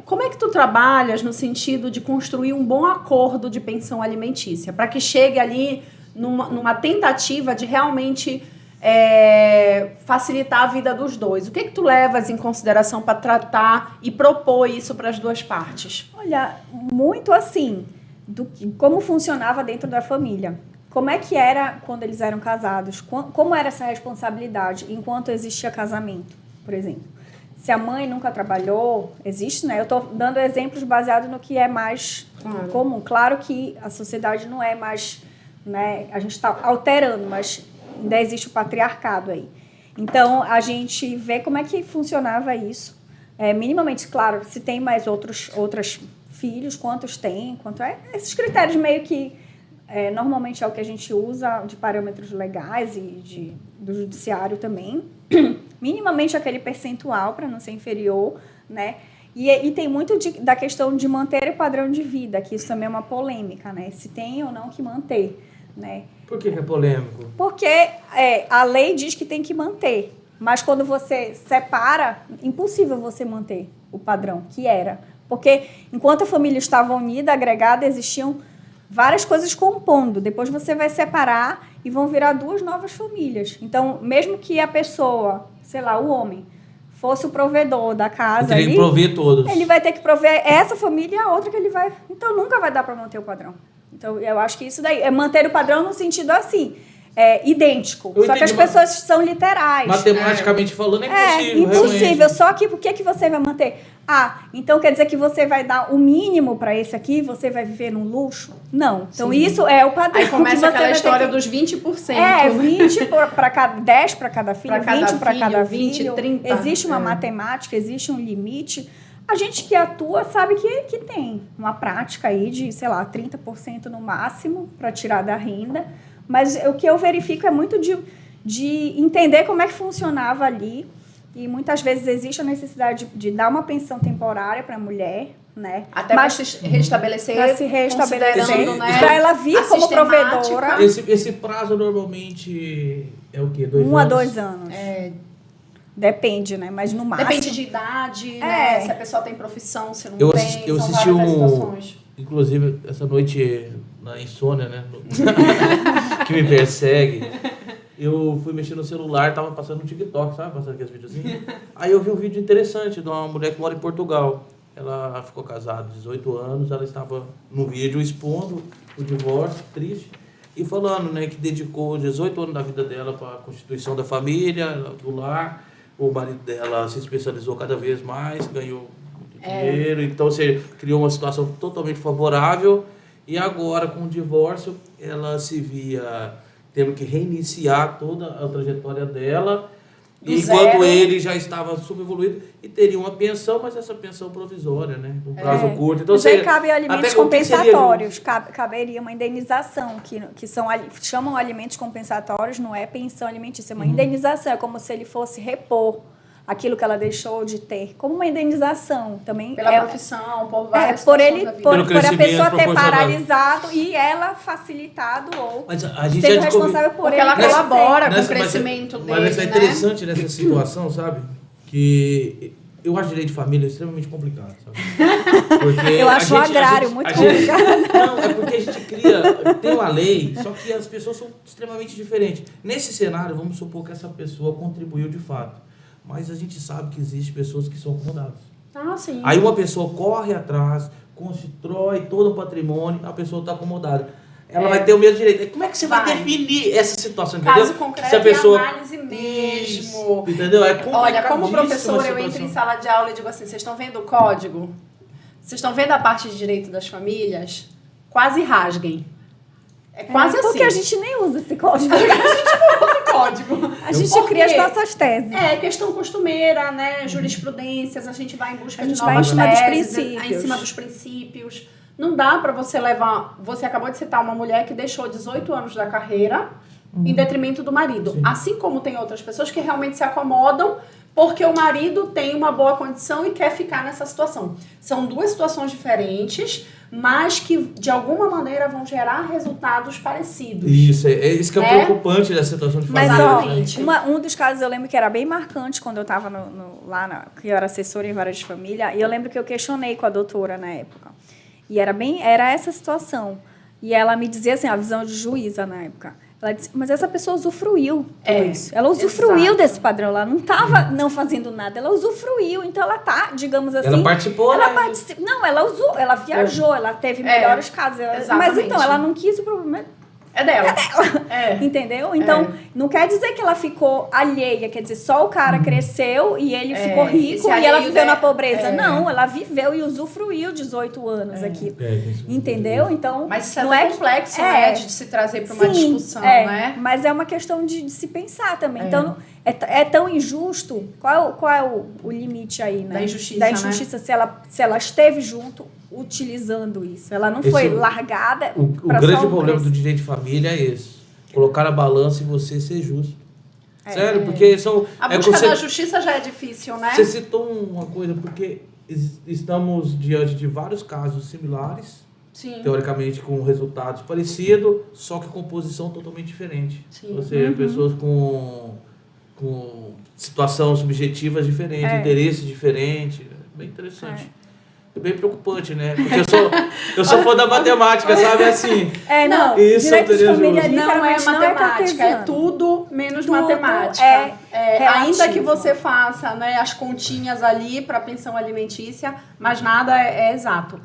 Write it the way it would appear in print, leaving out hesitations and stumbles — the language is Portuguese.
como é que tu trabalhas no sentido de construir um bom acordo de pensão alimentícia, para que chegue ali numa tentativa de realmente facilitar a vida dos dois? O que tu levas em consideração para tratar e propor isso para as duas partes? Olha, muito assim, como funcionava dentro da família. Como é que era quando eles eram casados? Como era essa responsabilidade enquanto existia casamento, por exemplo? Se a mãe nunca trabalhou, existe, né? Eu estou dando exemplos baseados no que é mais comum. Claro que a sociedade não é mais, né? A gente está alterando, mas ainda existe o patriarcado aí. Então, a gente vê como é que funcionava isso. Minimamente, claro, se tem mais outros filhos, quantos tem, esses critérios meio que normalmente é o que a gente usa de parâmetros legais e do judiciário também. Minimamente aquele percentual para não ser inferior, né? E tem muito da questão de manter o padrão de vida, que isso também é uma polêmica, né? Se tem ou não que manter, né? Por que é polêmico? Porque a lei diz que tem que manter, mas quando você separa, impossível você manter o padrão que era. Porque enquanto a família estava unida, agregada, existiam várias coisas compondo. Depois você vai separar e vão virar duas novas famílias. Então, mesmo que a pessoa, sei lá, o homem, fosse o provedor da casa, ele prover todos. Ele vai ter que prover essa família e a outra que ele vai... Então, nunca vai dar para manter o padrão. Então, eu acho que isso daí é manter o padrão no sentido assim, idêntico. Só que as pessoas são literais. Matematicamente falando, é impossível. Impossível. Realmente. Só que por que você vai manter? Então quer dizer que você vai dar o mínimo para esse aqui, você vai viver num luxo? Não. Então Sim. Isso é o padrão. Aí começa aquela história dos 20%. 20 para cada 10 para cada filho, 20 para cada 20, filho. 30. Existe uma matemática, existe um limite. A gente que atua sabe que tem uma prática aí de, sei lá, 30% no máximo para tirar da renda. Mas o que eu verifico é muito de entender como é que funcionava ali. E muitas vezes existe a necessidade de dar uma pensão temporária para a mulher, né? Até para se restabelecer, né? Para ela vir como provedora. Esse prazo normalmente é o quê? 2 anos? 1 a 2 anos. Depende, né? Mas no máximo... Depende de idade, né? Se a pessoa tem profissão, se não tem. Eu assisti situações. Inclusive, essa noite na insônia, né? Que me persegue. Eu fui mexer no celular, tava passando no TikTok, sabe? Passando aqueles videozinhos. Aí eu vi um vídeo interessante de uma mulher que mora em Portugal. Ela ficou casada, 18 anos, ela estava no vídeo expondo o divórcio, triste, e falando, né, que dedicou 18 anos da vida dela para a constituição da família, do lar. O marido dela se especializou cada vez mais, ganhou muito dinheiro, então você criou uma situação totalmente favorável. E agora, com o divórcio, ela se via tendo que reiniciar toda a trajetória dela, enquanto ele já estava subevoluído e teria uma pensão, mas essa pensão provisória, né? Um prazo curto. Então, mas aí cabe alimentos compensatórios, caberia uma indenização, que chamam alimentos compensatórios, não é pensão alimentícia, é uma indenização, é como se ele fosse repor aquilo que ela deixou de ter, como uma indenização também. Pela profissão, por várias por a pessoa ter paralisado e ela facilitado ou sendo responsável por porque ele. Ela colabora com o crescimento dele, mas é interessante nessa situação, sabe? Que eu acho direito de família extremamente complicado, sabe? Porque eu acho o agrário muito complicado. Não, é porque a gente tem uma lei, só que as pessoas são extremamente diferentes. Nesse cenário, vamos supor que essa pessoa contribuiu de fato. Mas a gente sabe que existem pessoas que são acomodadas. Sim. Aí uma pessoa corre atrás, constrói todo o patrimônio, a pessoa está acomodada. Ela vai ter o mesmo direito. Como é que você vai definir essa situação? Caso concreto, se a pessoa... análise mesmo. Entendeu? Olha, como professora, eu entro em sala de aula e digo assim, vocês estão vendo o código? Vocês estão vendo a parte de direito das famílias? Quase rasguem. É quase assim. Porque a gente nem usa esse código. A gente não usa código. A gente cria as nossas teses. Questão costumeira, né? Jurisprudências, a gente vai em busca de teses. novas teses. Em cima dos princípios. Não dá para você levar... Você acabou de citar uma mulher que deixou 18 anos da carreira em detrimento do marido. Sim. Assim como tem outras pessoas que realmente se acomodam porque o marido tem uma boa condição e quer ficar nessa situação. São duas situações diferentes, mas que de alguma maneira vão gerar resultados parecidos. Isso, é isso que é o preocupante da situação de família. Mas, um dos casos eu lembro que era bem marcante quando eu estava que eu era assessora em várias de família, e eu lembro que eu questionei com a doutora na época. E era essa situação. E ela me dizia assim, a visão de juíza na época. Ela disse, mas essa pessoa usufruiu tudo isso. Ela usufruiu desse padrão. Ela não estava não fazendo nada. Ela usufruiu. Então, ela tá, digamos assim... Ela participou, Não, ela usou. Ela viajou. Ela teve melhores casos. Mas, então, ela não quis o problema... É dela. Entendeu? Então, não quer dizer que ela ficou alheia. Quer dizer, só o cara cresceu e ele ficou rico e ela viveu na pobreza. Não, ela viveu e usufruiu 18 anos aqui. Entendeu? Então, mas isso não é complexo, né? De se trazer para uma discussão, né? Mas é uma questão de se pensar também. Então, é tão injusto. Qual é o limite aí, né? Da injustiça, né? Se ela esteve junto utilizando isso. Ela não foi largada. O grande problema do direito de família é esse. Colocar a balança e você ser justo. Sério, porque são... A busca da justiça já é difícil, né? Você citou uma coisa, porque estamos diante de vários casos similares, teoricamente com resultados parecidos, só que com posição totalmente diferente. Ou seja, pessoas com situações subjetivas diferentes, interesses diferentes. Bem interessante. É bem preocupante, né? Porque eu sou fã da matemática, sabe? Assim. Isso direito de família não é matemática, é tudo menos matemática. Ainda que você faça, né, as continhas ali para pensão alimentícia, mas nada é exato.